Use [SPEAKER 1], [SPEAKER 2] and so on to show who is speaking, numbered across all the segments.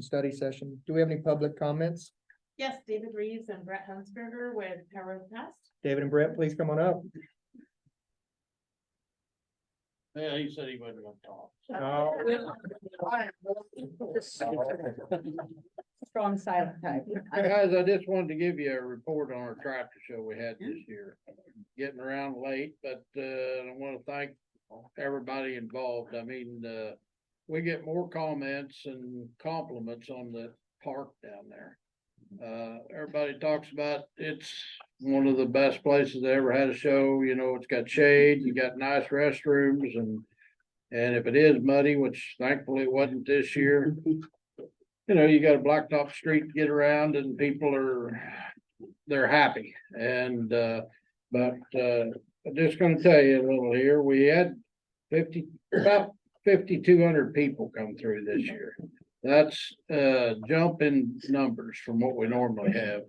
[SPEAKER 1] study session. Do we have any public comments?
[SPEAKER 2] Yes, David Reeves and Brett Hunsberger with Power of the Past.
[SPEAKER 1] David and Brett, please come on up.
[SPEAKER 3] Yeah, he said he wasn't gonna talk.
[SPEAKER 4] Strong silent type.
[SPEAKER 3] Guys, I just wanted to give you a report on our tractor show we had this year. Getting around late, but I want to thank everybody involved. I mean, we get more comments and compliments on the park down there. Everybody talks about it's one of the best places they ever had a show. You know, it's got shade, you got nice restrooms, and if it is muddy, which thankfully it wasn't this year, you know, you got a blacktop street to get around, and people they're happy. And but I'm just going to tell you a little here. We had about 5,200 people come through this year. That's a jump in numbers from what we normally have.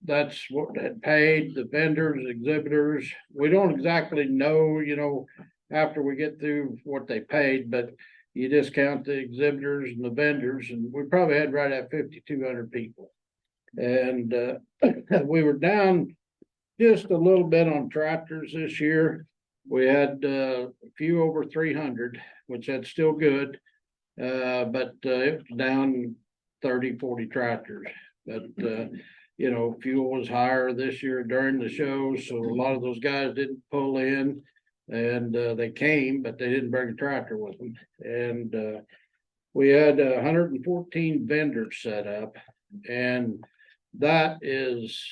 [SPEAKER 3] That's what had paid, the vendors, exhibitors. We don't exactly know, you know, after we get through what they paid, but you discount the exhibitors and the vendors, and we probably had right at 5,200 people. And we were down just a little bit on tractors this year. We had a few over 300, which that's still good. But it was down 30, 40 tractors. But, you know, fuel was higher this year during the show. So a lot of those guys didn't pull in, and they came, but they didn't bring a tractor with them. And we had 114 vendors set up. And that is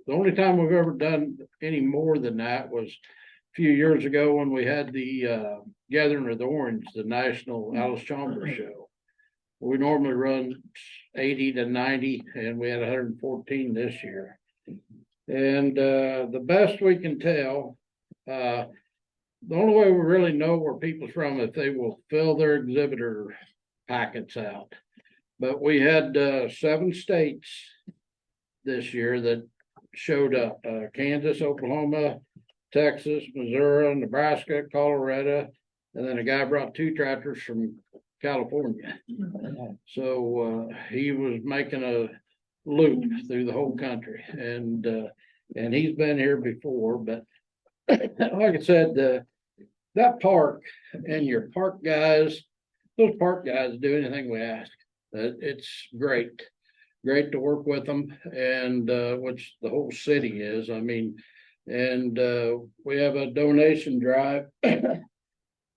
[SPEAKER 3] the only time we've ever done any more than that was a few years ago when we had the Gathering of the Orange, the National Alice Chambers show. We normally run 80 to 90, and we had 114 this year. And the best we can tell, the only way we really know where people's from if they will fill their exhibitor packets out. But we had 7 states this year that showed up: Kansas, Oklahoma, Texas, Missouri, Nebraska, Colorado, and then a guy brought 2 tractors from California. So he was making a loop through the whole country, and he's been here before. But like I said, that park and your park guys, those park guys do anything we ask. It's great to work with them, and which the whole city is. I mean, and we have a donation drive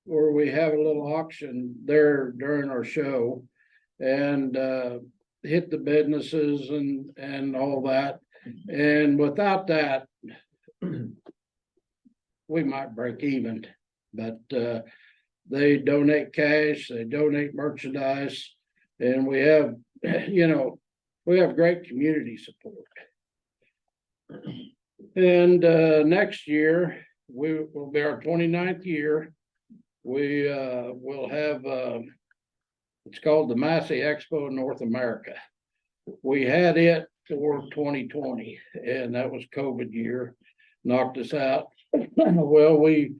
[SPEAKER 3] where we have a little auction there during our show, and hit the businesses and all that. And without that, we might break even. But they donate cash, they donate merchandise, and we have, you know, we have great community support. And next year, will be our 29th year. We will have, it's called the Massey Expo North America. We had it for 2020, and that was COVID year, knocked us out. Well, we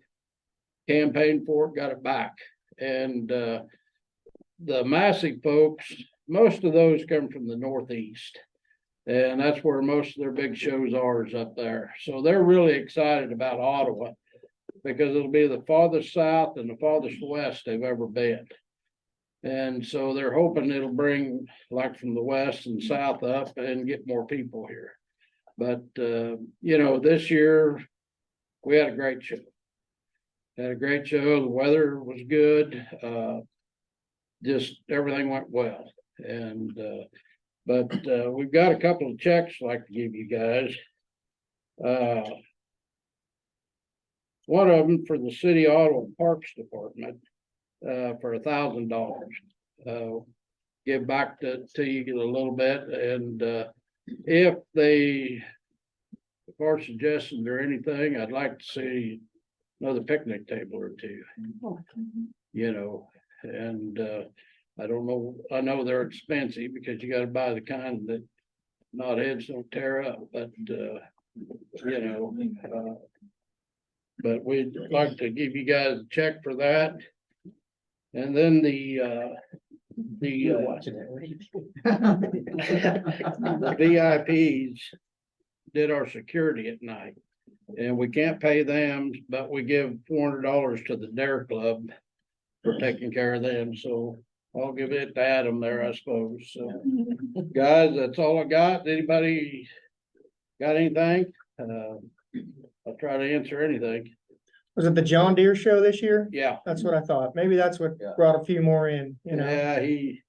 [SPEAKER 3] campaigned for it, got it back. And the Massey folks, most of those come from the Northeast, and that's where most of their big shows are, is up there. So they're really excited about Ottawa, because it'll be the farthest south and the farthest west they've ever been. And so they're hoping it'll bring, like, from the west and south up and get more people here. But you know, this year we had a great show. Had a great show. The weather was good. Just everything went well. And but we've got a couple of checks I'd like to give you guys. One of them for the City Ottawa Parks Department for $1,000. Give back to you a little bit, and if our suggestions or anything, I'd like to see another picnic table or 2. You know, and I don't know. I know they're expensive because you got to buy the kind that knotheads don't tear up, but you know. But we'd like to give you guys a check for that. And then the The VIPs did our security at night. And we can't pay them, but we give $400 to the Dare Club for taking care of them, so I'll give it to Adam there, I suppose, so. Guys, that's all I got. Anybody got anything? I'll try to answer anything.
[SPEAKER 1] Was it the John Deere show this year?
[SPEAKER 3] Yeah,
[SPEAKER 1] That's what I thought. Maybe that's what brought a few more in, you know?
[SPEAKER 3] yeah, he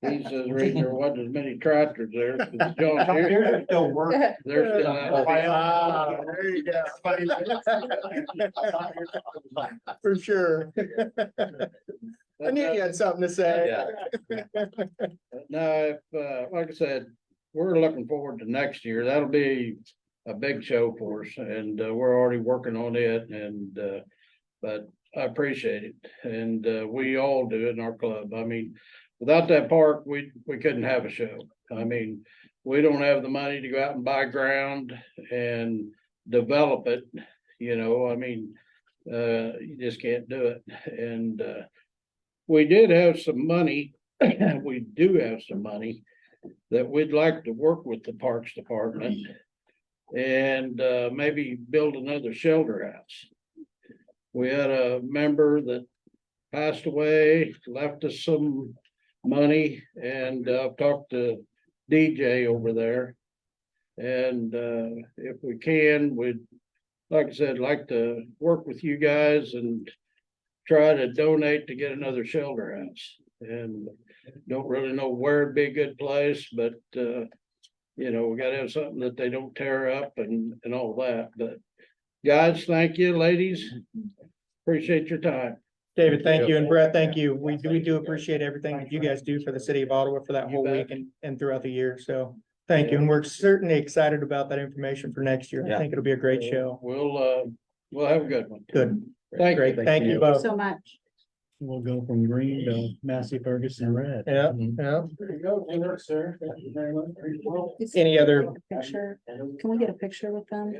[SPEAKER 3] says reason there wasn't as many tractors there. 'Cause John Deere,
[SPEAKER 5] Still work.
[SPEAKER 3] they're still out.
[SPEAKER 1] Ah, there you go. For sure. I knew you had something to say.
[SPEAKER 3] No, if, like I said, we're looking forward to next year. That'll be a big show for us, and we're already working on it, and but I appreciate it, and we all do it in our club. I mean, without that park, we couldn't have a show. I mean, we don't have the money to go out and buy ground and develop it, you know, I mean, you just can't do it. And we did have some money, we do have some money that we'd like to work with the Parks Department and maybe build another shelter house. We had a member that passed away, left us some money, and I've talked to DJ over there. And if we can, we'd, like I said, like to work with you guys and try to donate to get another shelter house. And don't really know where it'd be a good place, but you know, we gotta have something that they don't tear up and all that. But guys, thank you, ladies. Appreciate your time.
[SPEAKER 1] David, thank you, and Brett, thank you. We do appreciate everything that you guys do for the city of Ottawa for that
[SPEAKER 3] You
[SPEAKER 1] whole
[SPEAKER 3] bet.
[SPEAKER 1] week and throughout the year, so thank you, and we're certainly excited about that information for next year. I think it'll be a great show.
[SPEAKER 3] We'll have a good one.
[SPEAKER 1] Good,
[SPEAKER 3] Thank
[SPEAKER 1] great,
[SPEAKER 3] you.
[SPEAKER 1] thank you
[SPEAKER 4] Thank you
[SPEAKER 1] both.
[SPEAKER 4] so much.
[SPEAKER 5] We'll go from green to Massey Ferguson red.
[SPEAKER 1] Yeah, yeah.
[SPEAKER 5] There you go, dinner, sir. Thank you very much.
[SPEAKER 1] Any other,
[SPEAKER 4] Picture, can we get a picture with them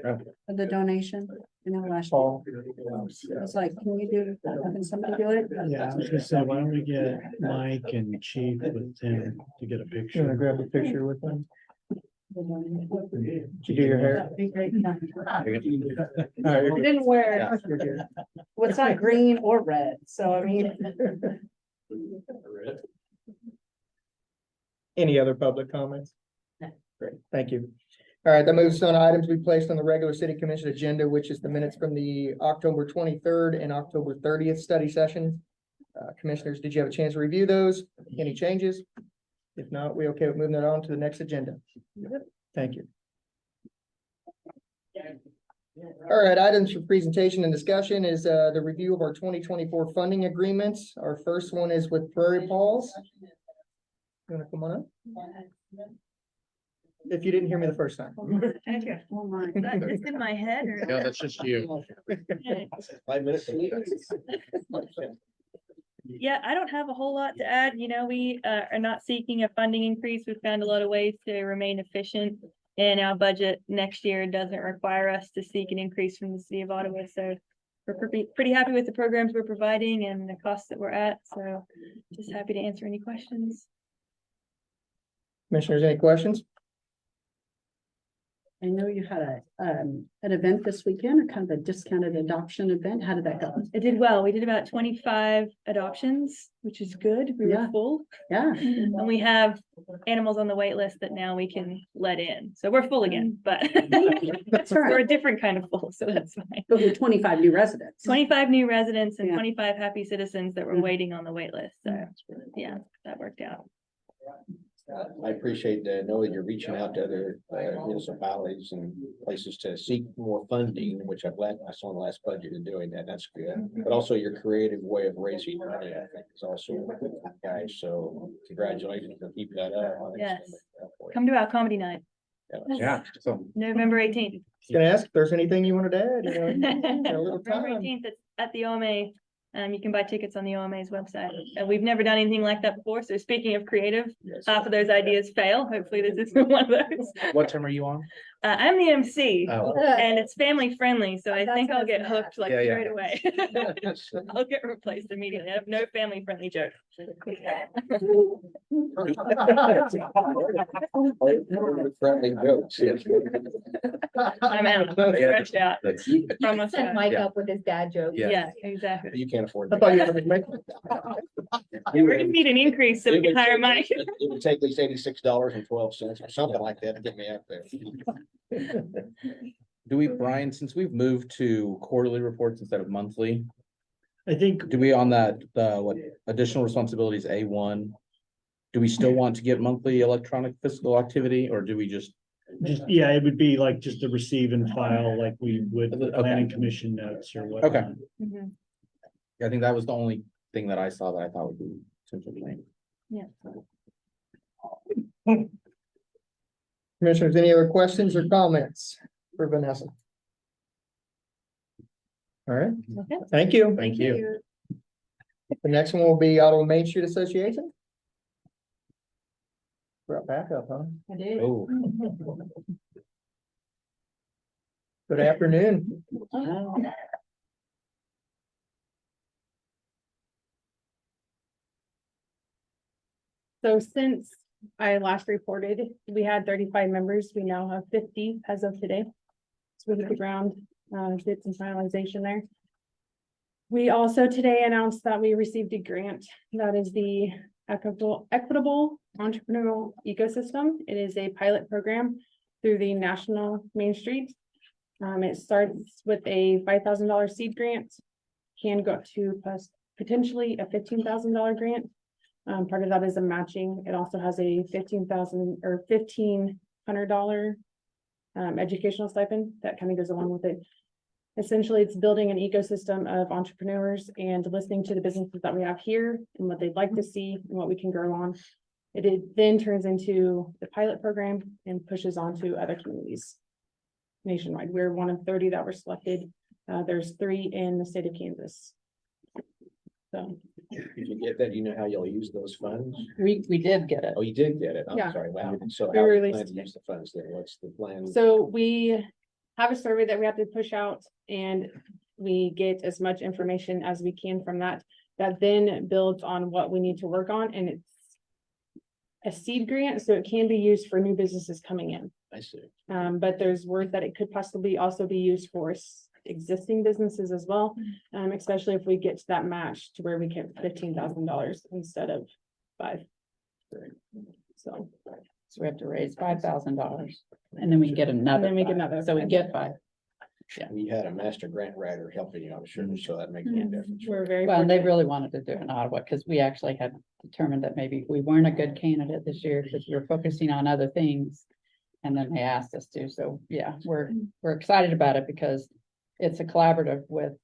[SPEAKER 4] of the donation? You know, last year,
[SPEAKER 1] Paul?
[SPEAKER 4] it's like, can somebody do it?
[SPEAKER 5] Yeah, I was gonna say, why don't we get Mike and Chief with Tim to get a
[SPEAKER 1] You wanna
[SPEAKER 5] picture?
[SPEAKER 1] grab a picture with them? Did you do your hair?
[SPEAKER 4] That'd be great. No.
[SPEAKER 1] All right, you're
[SPEAKER 4] I
[SPEAKER 1] good.
[SPEAKER 4] didn't wear,
[SPEAKER 1] You're good.
[SPEAKER 4] well, it's not green or red, so I mean.
[SPEAKER 1] Any other public comments? Great, thank you. All right, that moves on to items we placed on the regular city commission agenda, which is the minutes from the October 23rd and October 30th study session. Commissioners, did you have a chance to review those? Any changes? If not, we okay with moving it on to the next agenda? Thank you. All right, items for presentation and discussion is the review of our 2024 funding agreements. Our first one is with Prairie Paws. You wanna come on up? If you didn't hear me the first time.
[SPEAKER 4] Oh my.
[SPEAKER 2] Is that just in my head or?
[SPEAKER 5] No, that's just you.
[SPEAKER 6] 5 minutes.
[SPEAKER 7] Yeah, I don't have a whole lot to add. You know, we are not seeking a funding increase. We've found a lot of ways to remain efficient. And our budget next year doesn't require us to seek an increase from the city of Ottawa. So we're pretty happy with the programs we're providing and the costs that we're at. So just happy to answer any questions.
[SPEAKER 1] Commissioners, any questions?
[SPEAKER 4] I know you had an event this weekend, or kind of a discounted adoption event. How did that go?
[SPEAKER 7] It did well. We did about 25 adoptions, which is good. We
[SPEAKER 4] Yeah.
[SPEAKER 7] were full.
[SPEAKER 4] Yeah.
[SPEAKER 7] And we have animals on the wait list that now we can let in. So we're full again, but
[SPEAKER 4] That's
[SPEAKER 7] we're a
[SPEAKER 4] right.
[SPEAKER 7] different kind of full, so that's fine.
[SPEAKER 4] Those are 25 new residents.
[SPEAKER 7] 25 new residents and
[SPEAKER 4] Yeah.
[SPEAKER 7] 25 happy citizens that were
[SPEAKER 4] Mhm.
[SPEAKER 7] waiting on the wait list. So yeah, that worked out.
[SPEAKER 6] I appreciate knowing you're reaching out to other municipalities and places to seek more funding, which I'm glad I saw in the last budget in doing that. That's good. But also your creative way of raising money, I think is also good, guys. So congratulations for keeping that up.
[SPEAKER 7] Yes. Come to our comedy night,
[SPEAKER 6] Yeah. So
[SPEAKER 7] November 18th.
[SPEAKER 1] Just gonna ask if there's anything you wanted to add, you know, got a little
[SPEAKER 7] November
[SPEAKER 1] time.
[SPEAKER 7] 18th, it's at the OMA. You can buy tickets on the OMA's website. And we've never done anything like that before. So speaking of creative, half of those ideas fail. Hopefully this is one of those.
[SPEAKER 5] What time are you on?
[SPEAKER 7] I'm the MC.
[SPEAKER 5] Oh.
[SPEAKER 7] And it's family friendly, so I
[SPEAKER 4] That's
[SPEAKER 7] think
[SPEAKER 4] what
[SPEAKER 7] I'll
[SPEAKER 4] I
[SPEAKER 7] get
[SPEAKER 4] was
[SPEAKER 7] hooked like
[SPEAKER 5] Yeah, yeah.
[SPEAKER 7] straight away. I'll get replaced immediately. I have no family friendly jokes.
[SPEAKER 6] Friendly jokes.
[SPEAKER 7] I'm out, stretched out.
[SPEAKER 5] That's,
[SPEAKER 7] Almost
[SPEAKER 8] Set
[SPEAKER 7] out.
[SPEAKER 8] Mike
[SPEAKER 5] Yeah.
[SPEAKER 8] up with his dad joke.
[SPEAKER 5] Yeah.
[SPEAKER 7] Yeah, exactly.
[SPEAKER 6] You can't afford
[SPEAKER 1] I
[SPEAKER 6] that.
[SPEAKER 1] thought you were gonna make.
[SPEAKER 7] We're gonna need an increase so we
[SPEAKER 6] It
[SPEAKER 7] can
[SPEAKER 6] would
[SPEAKER 7] hire
[SPEAKER 6] take-
[SPEAKER 7] Mike.
[SPEAKER 6] It would take at least $86.12 or something like that to get me up there.
[SPEAKER 9] Do we, Brian, since we've moved to quarterly reports instead of monthly,
[SPEAKER 5] I think,
[SPEAKER 9] do we on that, what additional responsibilities, A1? Do we still want to get monthly electronic fiscal activity, or do we just,
[SPEAKER 5] yeah, it would be like just to receive and file like we would
[SPEAKER 9] Okay.
[SPEAKER 5] planning commission notes or whatnot.
[SPEAKER 7] Mhm.
[SPEAKER 9] I think that was the only thing that I saw that I thought would be potentially.
[SPEAKER 7] Yeah.
[SPEAKER 1] Commissioners, any other questions or comments for Vanessa? All right,
[SPEAKER 7] Okay.
[SPEAKER 1] thank you.
[SPEAKER 9] Thank you.
[SPEAKER 1] The next one will be Ottawa Main Street Association. Brought back up, huh?
[SPEAKER 8] I did.
[SPEAKER 9] Oh,
[SPEAKER 1] Good afternoon.
[SPEAKER 10] So since I last reported, we had 35 members. We now have 50 as of today. So we hit the ground, did some finalization there. We also today announced that we received a grant. That is the Equitable Entrepreneurial Ecosystem. It is a pilot program through the National Main Street. It starts with a $5,000 seed grant, can go up to potentially a $15,000 grant. Part of that is a matching. It also has a $1,500 educational stipend that kind of goes along with it. Essentially, it's building an ecosystem of entrepreneurs and listening to the businesses that we have here and what they'd like to see and what we can grow on. It then turns into the pilot program and pushes on to other communities nationwide. We're one of 30 that were selected. There's 3 in the state of Kansas. So
[SPEAKER 6] Did you get that? Do you know how you'll use those funds?
[SPEAKER 4] We did get it.
[SPEAKER 6] Oh, you did get it. I'm
[SPEAKER 10] Yeah.
[SPEAKER 6] sorry. Wow. So
[SPEAKER 10] We
[SPEAKER 6] how do you
[SPEAKER 10] released
[SPEAKER 6] plan to
[SPEAKER 10] it.
[SPEAKER 6] use the funds then? What's the plan?
[SPEAKER 10] So we have a survey that we have to push out and we get as much information as we can from that. That then builds on what we need to work on, and it's a seed grant, so it can be used for new businesses coming in.
[SPEAKER 6] I see.
[SPEAKER 10] But there's word that it could possibly also be used for existing businesses as well. Especially if we get to that match to where we get $15,000 instead of 5. So.
[SPEAKER 4] So we have to raise $5,000 and then we get another.
[SPEAKER 10] And then we get
[SPEAKER 4] 5.
[SPEAKER 10] another
[SPEAKER 4] So we
[SPEAKER 10] 5.
[SPEAKER 4] get 5.
[SPEAKER 6] You had a master grant writer helping you, I'm sure, so that makes a difference.
[SPEAKER 10] We're very.
[SPEAKER 4] Well, they
[SPEAKER 10] fortunate.
[SPEAKER 4] really wanted to do it in Ottawa because we actually had determined that maybe we weren't a good candidate this year because we were focusing on other things. And then they asked us to. So yeah, we're excited about it because it's a collaborative with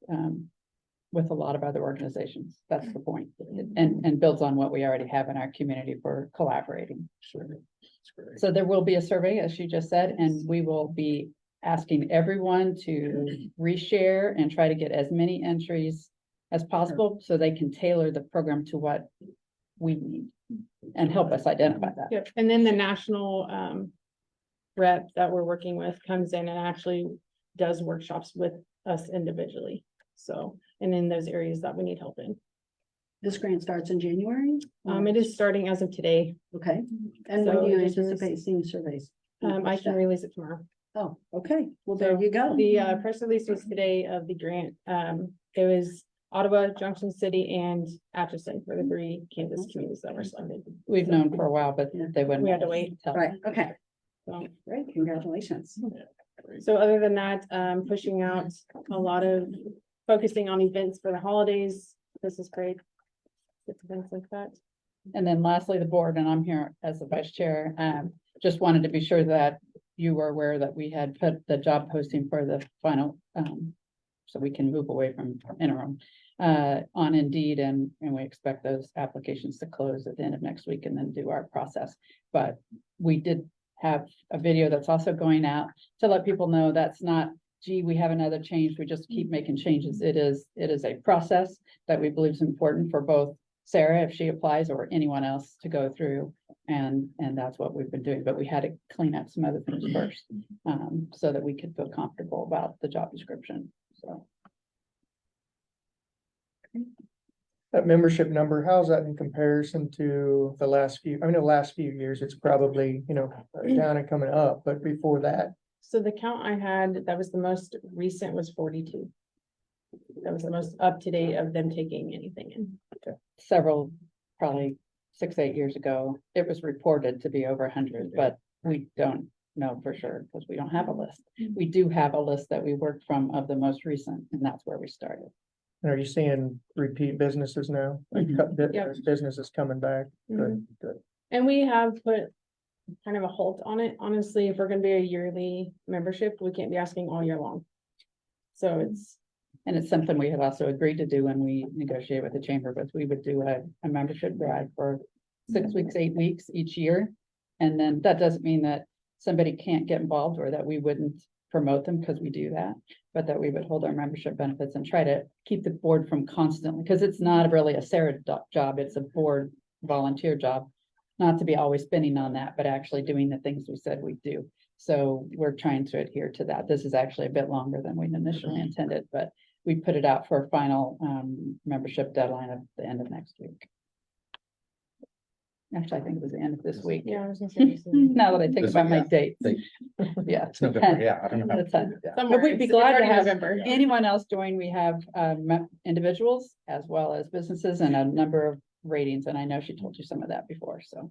[SPEAKER 4] a lot of other organizations. That's the point. And builds on what we already have in our community for collaborating.
[SPEAKER 6] Sure. That's great.
[SPEAKER 4] So there will be a survey, as you just said, and we will be asking everyone to reshare and try to get as many entries as possible so they can tailor the program to what we need and help us identify that.
[SPEAKER 10] Yep, and then the national rep that we're working with comes in and actually does workshops with us individually. So, and in those areas that we need help in.
[SPEAKER 4] This grant starts in January?
[SPEAKER 10] It is starting as of today.
[SPEAKER 4] Okay. And
[SPEAKER 10] So
[SPEAKER 4] when do you
[SPEAKER 10] it is-
[SPEAKER 4] anticipate seeing surveys?
[SPEAKER 10] I can release it tomorrow.
[SPEAKER 4] Oh, okay. Well, there you go.
[SPEAKER 10] The press release was today of the grant. It was Ottawa, Junction City, and Atchison were the 3 Kansas communities that were selected.
[SPEAKER 4] We've known for a while, but they wouldn't.
[SPEAKER 10] We had to wait.
[SPEAKER 4] tell.
[SPEAKER 8] Right, okay,
[SPEAKER 10] So,
[SPEAKER 8] great, congratulations.
[SPEAKER 10] so other than that, pushing out a lot of focusing on events for the holidays. This is great. It's events like that.
[SPEAKER 4] And then lastly, the board, and I'm here as the vice chair, just wanted to be sure that you were aware that we had put the job posting for the final, so we can move away from interim, on Indeed, and we expect those applications to close at the end of next week and then do our process. But we did have a video that's also going out to let people know that's not, gee, we have another change, we just keep making changes. It is a process that we believe is important for both Sarah, if she applies, or anyone else to go through And that's what we've been doing, but we had to clean up some other things first, so that we could feel comfortable about the job description, so.
[SPEAKER 1] That membership number, how's that in comparison to the last few, the last few years, it's probably, down and coming up, but before that,
[SPEAKER 10] So the count I had, that was the most recent, was 42. That was the most up to date of them taking anything in.
[SPEAKER 4] Several, probably 6, 8 years ago, it was reported to be over 100, but we don't know for sure because we don't have a list. We do have a list that we worked from of the most recent, and that's where we started.
[SPEAKER 1] are you seeing repeat businesses now? Like
[SPEAKER 10] Yep.
[SPEAKER 1] businesses coming back? Good, good.
[SPEAKER 10] And we have put kind of a halt on it. Honestly, if we're gonna be a yearly membership, we can't be asking all year long. So
[SPEAKER 4] And it's something we had also agreed to do when we negotiated with the chamber, but we would do a membership drive for 6 weeks, 8 weeks each year. And then that doesn't mean that somebody can't get involved or that we wouldn't promote them because we do that, but that we would hold our membership benefits and try to keep the board from constantly, because it's not really a Sarah job, it's a board volunteer job. Not to be always spinning on that, but actually doing the things we said we'd do. So we're trying to adhere to that. This is actually a bit longer than we initially intended, but we put it out for a final membership deadline at the end of next week. Actually, I think it was the end of this week.
[SPEAKER 10] yeah, I was gonna say.
[SPEAKER 4] Now that I think
[SPEAKER 9] This
[SPEAKER 4] about
[SPEAKER 9] week,
[SPEAKER 4] my
[SPEAKER 9] yeah.
[SPEAKER 4] dates.
[SPEAKER 9] Think-
[SPEAKER 4] Yeah.
[SPEAKER 9] It's November, yeah, I don't know.
[SPEAKER 4] The 10th.
[SPEAKER 9] Yeah.
[SPEAKER 10] Somewhere.
[SPEAKER 4] But we'd be
[SPEAKER 10] It's
[SPEAKER 4] glad to
[SPEAKER 10] already
[SPEAKER 4] have
[SPEAKER 10] November.
[SPEAKER 4] anyone else join. We have individuals as well as businesses and a number of ratings, and I know she told you some of that before, so.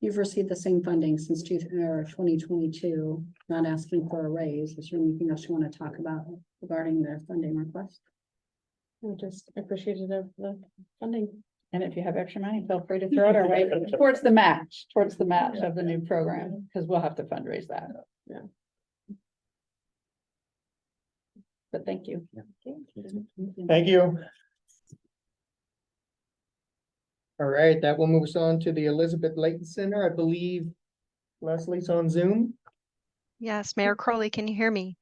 [SPEAKER 8] You've received the same funding since 2022, not asking for a raise. Is there anything else you want to talk about regarding the funding request?
[SPEAKER 10] I'm just appreciative of the funding.
[SPEAKER 4] And if you have extra money, feel free to throw it our way towards the match of the new program, because we'll have to fundraise that.
[SPEAKER 10] Yeah.
[SPEAKER 4] But thank you.
[SPEAKER 1] Thank you. All right, that will move us on to the Elizabeth Layton Center. I believe Leslie's on Zoom.
[SPEAKER 11] Yes, Mayor Crowley, can you hear me?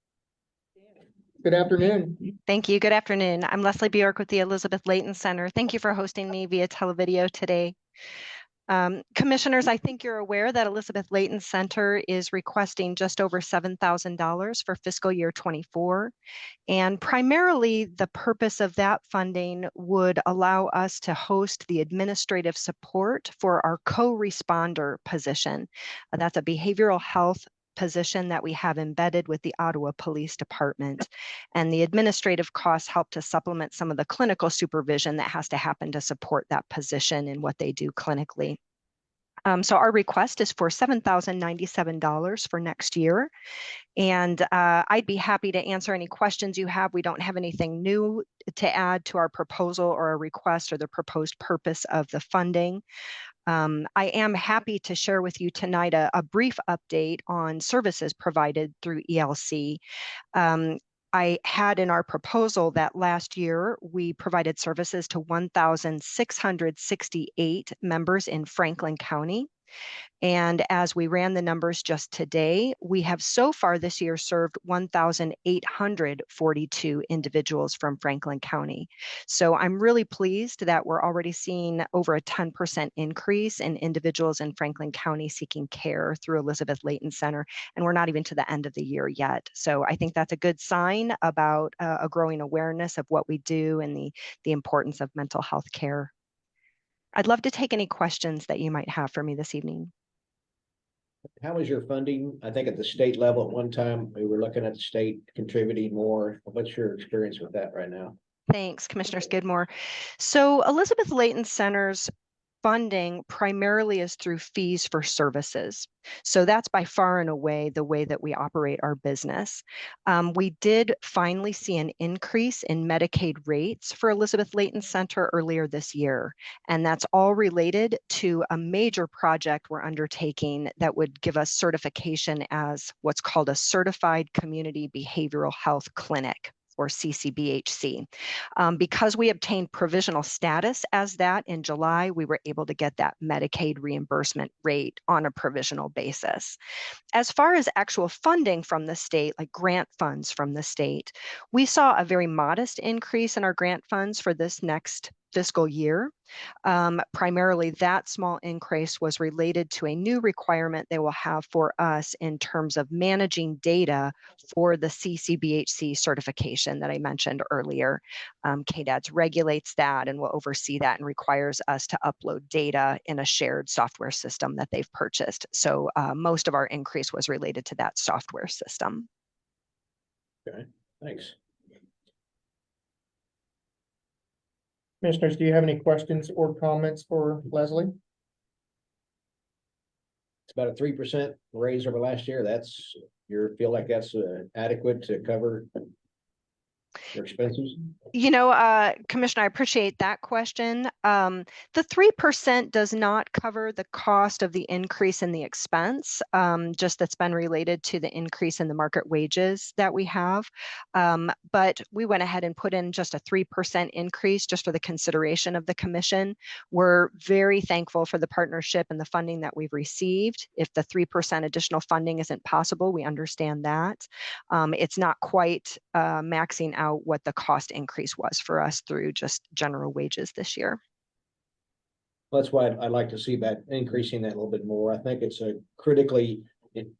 [SPEAKER 1] Good afternoon.
[SPEAKER 11] Thank you. Good afternoon. I'm Leslie Bjork with the Elizabeth Layton Center. Thank you for hosting me via televideo today. Commissioners, I think you're aware that Elizabeth Layton Center is requesting just over $7,000 for fiscal year 24. And primarily the purpose of that funding would allow us to host the administrative support for our co-responder position. That's a behavioral health position that we have embedded with the Ottawa Police Department. And the administrative costs help to supplement some of the clinical supervision that has to happen to support that position and what they do clinically. So our request is for $7,097 for next year. And I'd be happy to answer any questions you have. We don't have anything new to add to our proposal or a request or the proposed purpose of the funding. I am happy to share with you tonight a brief update on services provided through ELC. I had in our proposal that last year we provided services to 1,668 members in Franklin County. And as we ran the numbers just today, we have so far this year served 1,842 individuals from Franklin County. So I'm really pleased that we're already seeing over a 10% increase in individuals in Franklin County seeking care through Elizabeth Layton Center. And we're not even to the end of the year yet. So I think that's a good sign about a growing awareness of what we do and the importance of mental health care. I'd love to take any questions that you might have for me this evening.
[SPEAKER 6] How is your funding? I think at the state level at one time, we were looking at the state contributing more. What's your experience with that right now?
[SPEAKER 11] Thanks, Commissioner Skidmore. So Elizabeth Layton Center's funding primarily is through fees for services. So that's by far and away the way that we operate our business. We did finally see an increase in Medicaid rates for Elizabeth Layton Center earlier this year. And that's all related to a major project we're undertaking that would give us certification as what's called a Certified Community Behavioral Health Clinic, or CCBHC. Because we obtained provisional status as that in July, we were able to get that Medicaid reimbursement rate on a provisional basis. As far as actual funding from the state, like grant funds from the state, we saw a very modest increase in our grant funds for this next fiscal year. Primarily, that small increase was related to a new requirement they will have for us in terms of managing data for the CCBHC certification that I mentioned earlier. KDADS regulates that and will oversee that and requires us to upload data in a shared software system that they've purchased. So most of our increase was related to that software system.
[SPEAKER 6] Okay, thanks.
[SPEAKER 1] Commissioners, do you have any questions or comments for Leslie?
[SPEAKER 6] It's about a 3% raise over last year. That's, feel like that's adequate to cover your expenses?
[SPEAKER 11] You know, Commissioner, I appreciate that question. The 3% does not cover the cost of the increase in the expense, just that's been related to the increase in the market wages that we have. But we went ahead and put in just a 3% increase just for the consideration of the commission. We're very thankful for the partnership and the funding that we've received. If the 3% additional funding isn't possible, we understand that. It's not quite maxing out what the cost increase was for us through just general wages this year.
[SPEAKER 6] That's why I'd like to see that increasing that a little bit more. I think it's a critically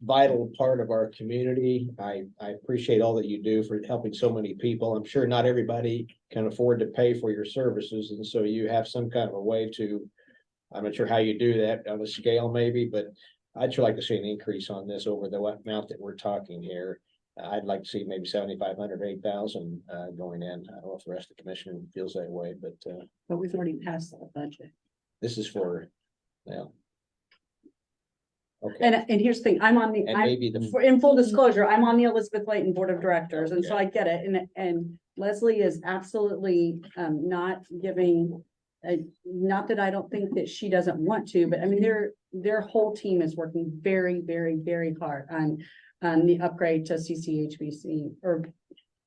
[SPEAKER 6] vital part of our community. I appreciate all that you do for helping so many people. I'm sure not everybody can afford to pay for your services, and so you have some kind of a way to, I'm not sure how you do that on a scale maybe, but I'd sure like to see an increase on this over the amount that we're talking here. I'd like to see maybe 7,500, 8,000 going in. I don't know if the rest of the commission feels that way, but
[SPEAKER 8] we've already passed the budget.
[SPEAKER 6] this is for, well. Okay,
[SPEAKER 8] And here's the thing, I'm on the,
[SPEAKER 6] and maybe
[SPEAKER 8] in full disclosure, I'm on the Elizabeth Layton Board of Directors, and so I get it, and Leslie is absolutely not giving. Not that I don't think that she doesn't want to, but I mean, their whole team is working very, very, very hard on the upgrade to CCHBC, or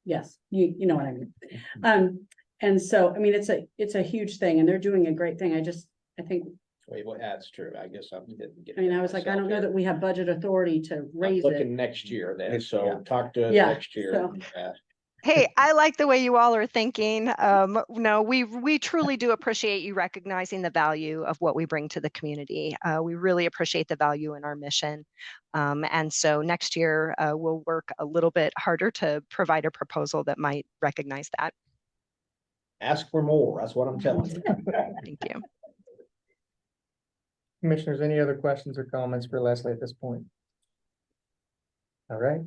[SPEAKER 8] yes, you know what I mean. And so, I mean, it's a huge thing, and they're doing a great thing. I think.
[SPEAKER 6] well, that's true. I guess I'm getting.
[SPEAKER 8] I mean, I was like, I don't know that we have budget authority to raise
[SPEAKER 6] Looking
[SPEAKER 8] it.
[SPEAKER 6] next year then, so
[SPEAKER 8] Yeah.
[SPEAKER 6] talk to us
[SPEAKER 8] Yeah,
[SPEAKER 6] next year.
[SPEAKER 8] so-
[SPEAKER 11] Hey, I like the way you all are thinking. No, we truly do appreciate you recognizing the value of what we bring to the community. We really appreciate the value in our mission. And so next year, we'll work a little bit harder to provide a proposal that might recognize that.
[SPEAKER 6] Ask for more. That's what I'm telling you.
[SPEAKER 11] Thank you.
[SPEAKER 1] Commissioners, any other questions or comments for Leslie at this point? All right.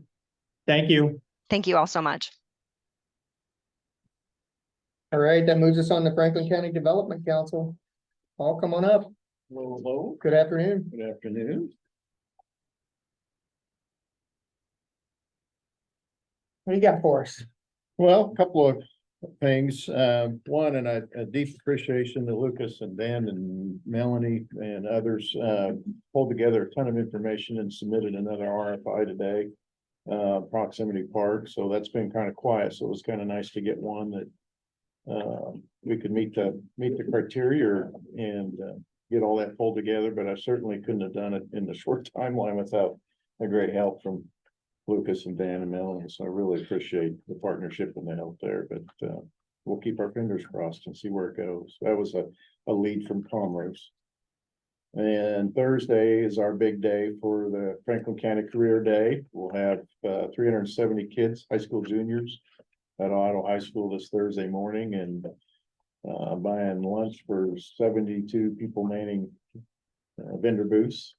[SPEAKER 1] Thank you.
[SPEAKER 11] Thank you all so much.
[SPEAKER 1] All right, that moves us on to Franklin County Development Council. Paul, come on up.
[SPEAKER 3] Hello.
[SPEAKER 1] Good afternoon.
[SPEAKER 3] Good afternoon.
[SPEAKER 1] What do you got for us?
[SPEAKER 12] Well, a couple of things. One, and a deep appreciation to Lucas and Dan and Melanie and others pulled together a ton of information and submitted another RFI today. Proximity Park. So that's been kind of quiet. So it was kind of nice to get one that we could meet the criteria and get all that pulled together. But I certainly couldn't have done it in the short timeline without a great help from Lucas and Dan and Melanie. So I really appreciate the partnership and the help there, but we'll keep our fingers crossed and see where it goes. That was a lead from Commerce. And Thursday is our big day for the Franklin County Career Day. We'll have 370 kids, high school juniors at Ottawa High School this Thursday morning, and buying lunch for 72 people manning vendor booths.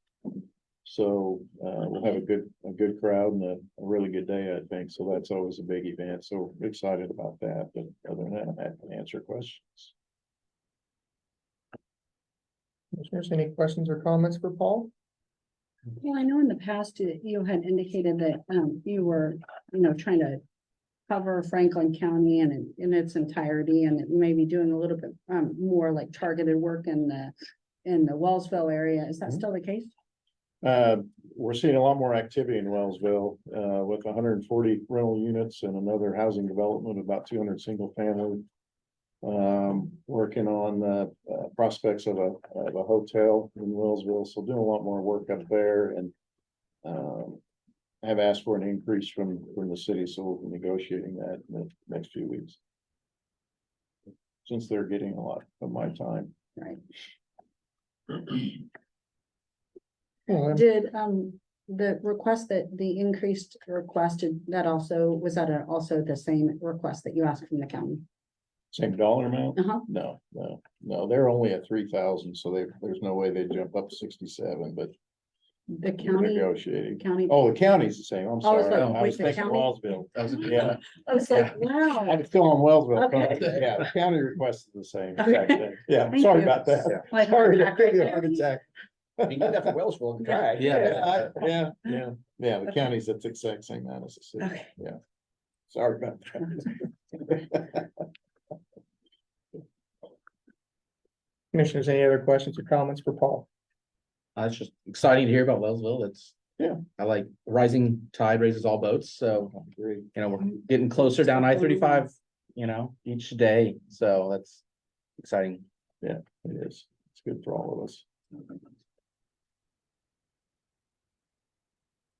[SPEAKER 12] So we'll have a good crowd and a really good day, I think. So that's always a big event. So excited about that. But other than that, I can answer questions.
[SPEAKER 1] Commissioners, any questions or comments for Paul?
[SPEAKER 8] Well, I know in the past you had indicated that you were, trying to cover Franklin County and in its entirety, and maybe doing a little bit more like targeted work in the Wellsville area. Is that still the case?
[SPEAKER 12] We're seeing a lot more activity in Wellsville with 140 rental units and another housing development, about 200 single family. Working on prospects of a hotel in Wellsville, so doing a lot more work up there, and have asked for an increase from the city, so we'll be negotiating that in the next few weeks. since they're getting a lot of my time.
[SPEAKER 8] Right.
[SPEAKER 1] Well,
[SPEAKER 8] Did, the request that the increased requested, that also, was that also the same request that you asked from the county?
[SPEAKER 12] Same dollar amount?
[SPEAKER 8] Uh-huh.
[SPEAKER 12] No, they're only at 3,000, so there's no way they jump up to 67, but
[SPEAKER 8] The
[SPEAKER 12] we're
[SPEAKER 8] county,
[SPEAKER 12] negotiating.
[SPEAKER 8] county.
[SPEAKER 12] Oh, the county's the same, I'm
[SPEAKER 8] I was
[SPEAKER 12] sorry,
[SPEAKER 8] like,
[SPEAKER 12] I
[SPEAKER 8] wait,
[SPEAKER 12] was
[SPEAKER 8] the
[SPEAKER 12] thinking
[SPEAKER 8] county?
[SPEAKER 12] Wellsville, yeah,
[SPEAKER 8] I was like, wow.
[SPEAKER 12] I'm still on Wellsville.
[SPEAKER 8] Okay.
[SPEAKER 12] Yeah, the county request is the same.
[SPEAKER 8] Okay.
[SPEAKER 12] exact thing. Yeah,
[SPEAKER 8] Thank
[SPEAKER 12] sorry
[SPEAKER 8] you.
[SPEAKER 12] about that.
[SPEAKER 8] Like,
[SPEAKER 12] Sorry to
[SPEAKER 8] heart
[SPEAKER 12] give you a
[SPEAKER 8] attack.
[SPEAKER 12] heart attack.
[SPEAKER 6] You can do that for Wellsville and try.
[SPEAKER 12] Yeah, the
[SPEAKER 8] Okay.
[SPEAKER 12] county's at the exact same amount as the city,
[SPEAKER 8] Okay.
[SPEAKER 12] yeah. Sorry about that.
[SPEAKER 1] Commissioners, any other questions or comments for Paul?
[SPEAKER 9] It's just exciting to hear about Wellsville. It's.
[SPEAKER 12] Yeah.
[SPEAKER 9] I like rising tide raises all boats, so,
[SPEAKER 12] Great.
[SPEAKER 9] we're getting closer down I-35, each day, so that's exciting.
[SPEAKER 12] It is, it's good for all of us.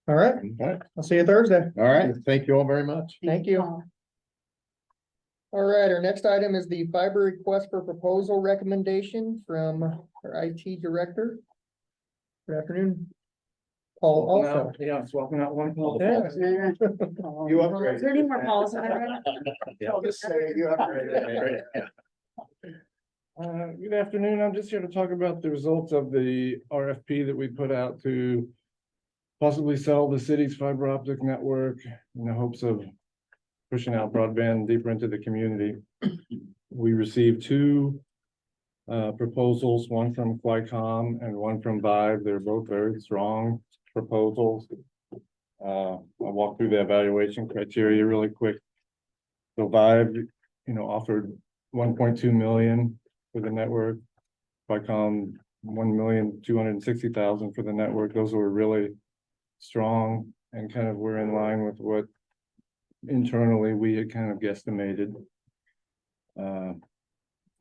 [SPEAKER 1] All right,
[SPEAKER 12] All right,
[SPEAKER 1] I'll see you Thursday.
[SPEAKER 12] all right, thank you all very much.
[SPEAKER 1] Thank you. All right, our next item is the fiber request for proposal recommendation from our IT director. Good afternoon. Paul also.
[SPEAKER 13] Yeah, it's welcing out one.
[SPEAKER 1] Yeah.
[SPEAKER 12] You
[SPEAKER 8] Is there any more policy?
[SPEAKER 12] I'll just say you upgraded.
[SPEAKER 13] Good afternoon. I'm just here to talk about the results of the RFP that we put out to possibly sell the city's fiber optic network in the hopes of pushing out broadband deeper into the community. We received two proposals, one from Qualcomm and one from Vive. They're both very strong proposals. I'll walk through the evaluation criteria really quick. So Vive, offered 1.2 million for the network. Qualcomm, 1,260,000 for the network. Those were really strong and kind of were in line with what internally we had kind of guesstimated.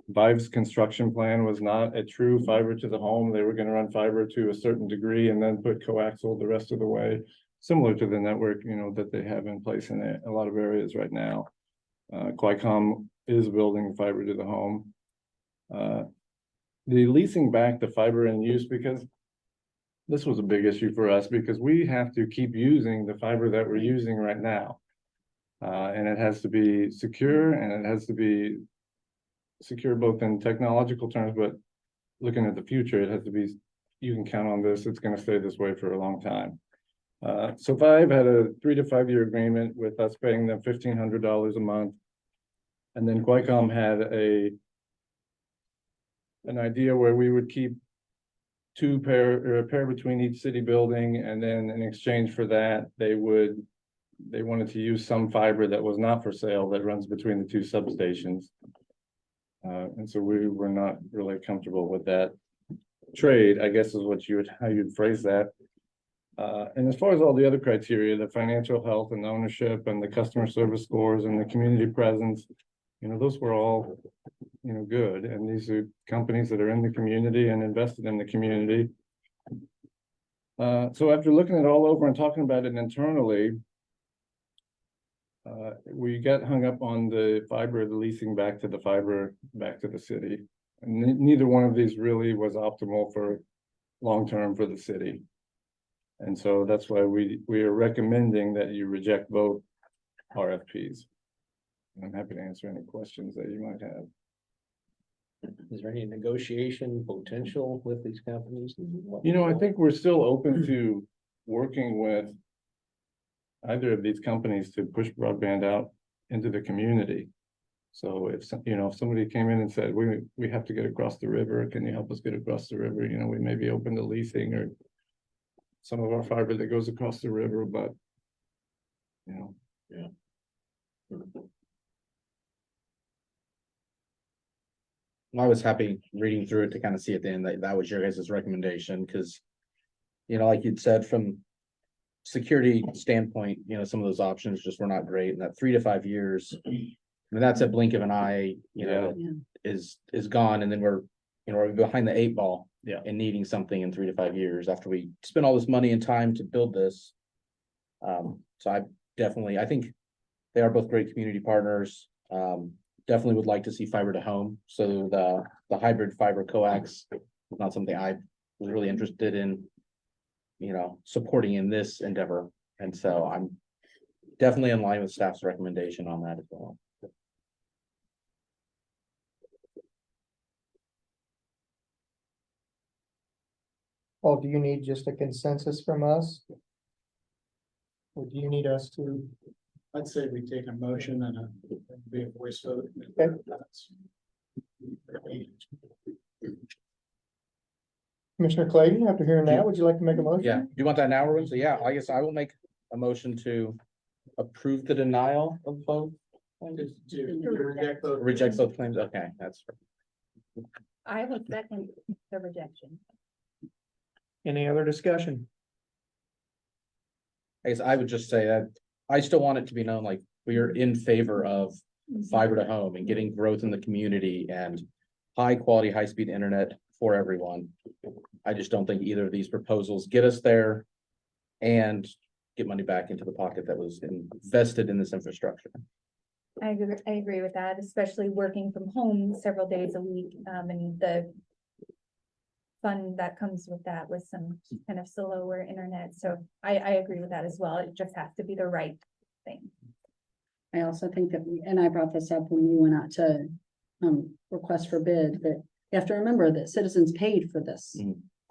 [SPEAKER 13] Vive's construction plan was not a true fiber to the home. They were going to run fiber to a certain degree and then put coaxial the rest of the way, similar to the network, that they have in place in a lot of areas right now. Qualcomm is building fiber to the home. The leasing back the fiber in use, because this was a big issue for us because we have to keep using the fiber that we're using right now. And it has to be secure and it has to be secure both in technological terms, but looking at the future, it has to be, you can count on this, it's going to stay this way for a long time. So Vive had a 3 to 5 year agreement with us paying them $1,500 a month. And then Qualcomm had an idea where we would keep a pair between each city building, and then in exchange for that, they wanted to use some fiber that was not for sale that runs between the two substations. And so we were not really comfortable with that trade, I guess is how you'd phrase that. And as far as all the other criteria, the financial health and ownership and the customer service scores and the community presence, those were all, good. And these are companies that are in the community and invested in the community. So after looking it all over and talking about it internally, we got hung up on the leasing back to the city. And neither one of these really was optimal for long-term for the city. And so that's why we are recommending that you reject both RFPs. I'm happy to answer any questions that you might have.
[SPEAKER 6] Is there any negotiation potential with these companies?
[SPEAKER 13] I think we're still open to working with either of these companies to push broadband out into the community. So if somebody came in and said, we have to get across the river, can you help us get across the river? We may be open to leasing or some of our fiber that goes across the river, but
[SPEAKER 12] Yeah.
[SPEAKER 9] I was happy reading through it to kind of see at the end that was your guys' recommendation, because, like you'd said, from security standpoint, some of those options just were not great. And that 3 to 5 years, that's a blink of an eye, is gone. And then we're behind the 8 ball.
[SPEAKER 12] Yeah.
[SPEAKER 9] And needing something in 3 to 5 years after we spent all this money and time to build this. So I think they are both great community partners. definitely would like to see fiber to home, so the hybrid fiber coax is not something I was really interested in, supporting in this endeavor, and so I'm definitely in line with staff's recommendation on that as well.
[SPEAKER 1] Paul, do you need just a consensus from us? Or do you need us to?
[SPEAKER 5] I'd say we take a motion and be a voice vote.
[SPEAKER 1] Okay. Commissioner Clayton, after hearing that, would you like to make a motion?
[SPEAKER 9] Yeah, do you want that now, everyone? So yeah, I guess I will make a motion to approve the denial of both. Reject both claims, okay, that's.
[SPEAKER 10] I will second the rejection.
[SPEAKER 1] Any other discussion?
[SPEAKER 9] I guess I would just say that I still want it to be known, like, we are in favor of fiber to home and getting growth in the community and high quality, high speed internet for everyone. I just don't think either of these proposals get us there and get money back into the pocket that was invested in this infrastructure.
[SPEAKER 10] I agree with that, especially working from home several days a week, and the fun that comes with that with some kind of slower internet. So I agree with that as well. It just has to be the right thing.
[SPEAKER 8] I also think that, and I brought this up when we went out to request for bid, but you have to remember that citizens paid for this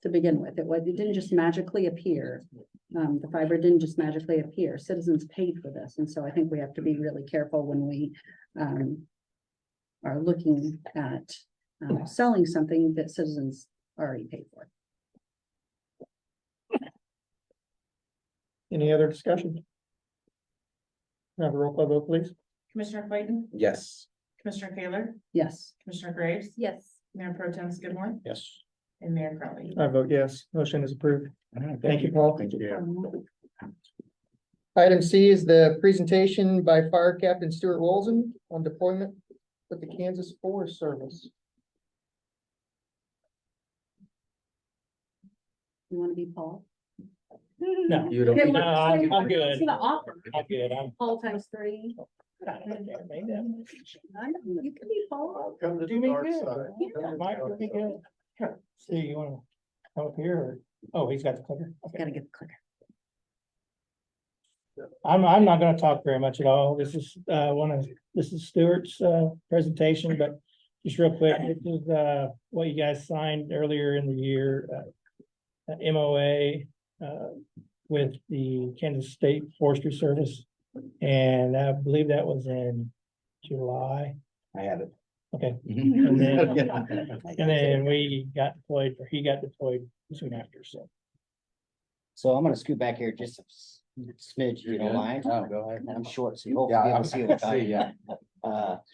[SPEAKER 8] to begin with. It didn't just magically appear. The fiber didn't just magically appear. Citizens paid for this. And so I think we have to be really careful when we are looking at selling something that citizens already paid for.
[SPEAKER 1] Any other discussion? Have a roll call vote, please.
[SPEAKER 2] Commissioner Clayton,
[SPEAKER 9] Yes.
[SPEAKER 2] Commissioner Taylor,
[SPEAKER 8] Yes.
[SPEAKER 2] Commissioner Graves,
[SPEAKER 10] Yes.
[SPEAKER 2] Mayor Pro Tem Skidmore,
[SPEAKER 6] Yes.
[SPEAKER 2] and Mayor Crowley.
[SPEAKER 1] I vote yes. Motion is approved.
[SPEAKER 9] All right,
[SPEAKER 1] Thank you, Paul.
[SPEAKER 9] Thank you.
[SPEAKER 1] Item C is the presentation by Fire Captain Stuart Wolzen on deployment with the Kansas Forest Service.
[SPEAKER 8] You want to be Paul?
[SPEAKER 1] No.
[SPEAKER 9] You don't.
[SPEAKER 1] No, I'm good.
[SPEAKER 8] It's an offer.
[SPEAKER 1] I'm good.
[SPEAKER 8] Paul times 3. You can be Paul.
[SPEAKER 12] Come to
[SPEAKER 1] Do
[SPEAKER 12] the
[SPEAKER 1] me
[SPEAKER 12] dark
[SPEAKER 1] good.
[SPEAKER 12] side.
[SPEAKER 1] Mike, do me good. Sure. See, you wanna come up here or, oh, he's got the clicker. Okay.
[SPEAKER 8] Gotta get the clicker.
[SPEAKER 1] I'm not gonna talk very much at all. This is this is Stuart's presentation, but just real quick, this is what you guys signed earlier in the year. MOA with the Kansas State Forestry Service. And I believe that was in July.
[SPEAKER 9] I have it.
[SPEAKER 1] Okay.
[SPEAKER 9] Mhm.
[SPEAKER 1] And then we got deployed, or he got deployed soon after, so.
[SPEAKER 14] So I'm gonna scoot back here just a smidge, if you don't mind.
[SPEAKER 9] Oh, go ahead.
[SPEAKER 14] I'm short, so you hopefully
[SPEAKER 9] Yeah,
[SPEAKER 14] be able
[SPEAKER 9] I'm
[SPEAKER 14] to see what I
[SPEAKER 9] see, yeah.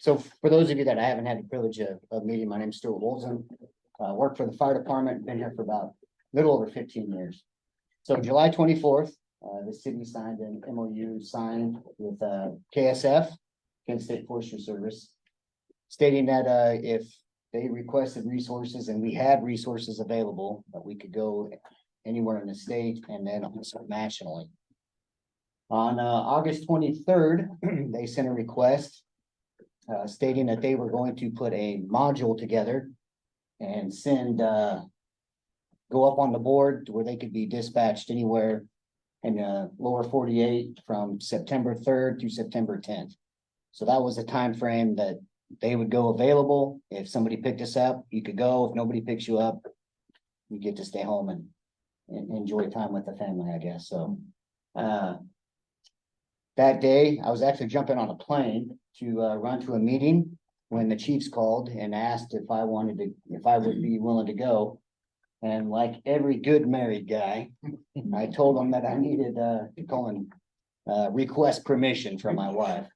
[SPEAKER 14] So for those of you that I haven't had the privilege of meeting, my name's Stuart Wolzen. Worked for the fire department, been here for about a little over 15 years. So July 24th, the city signed an MOU signed with KSF, Kansas State Forestry Service, stating that if they requested resources and we had resources available, that we could go anywhere in the state and then also nationally. On August 23rd, they sent a request stating that they were going to put a module together and send go up on the board to where they could be dispatched anywhere in the lower 48 from September 3rd through September 10th. So that was the time frame that they would go available. If somebody picked us up, you could go. If nobody picks you up, you get to stay home and enjoy time with the family, I guess. So that day, I was actually jumping on a plane to run to a meeting when the Chiefs called and asked if I would be willing to go. And like every good married guy, I told them that I needed to call and request permission from my wife.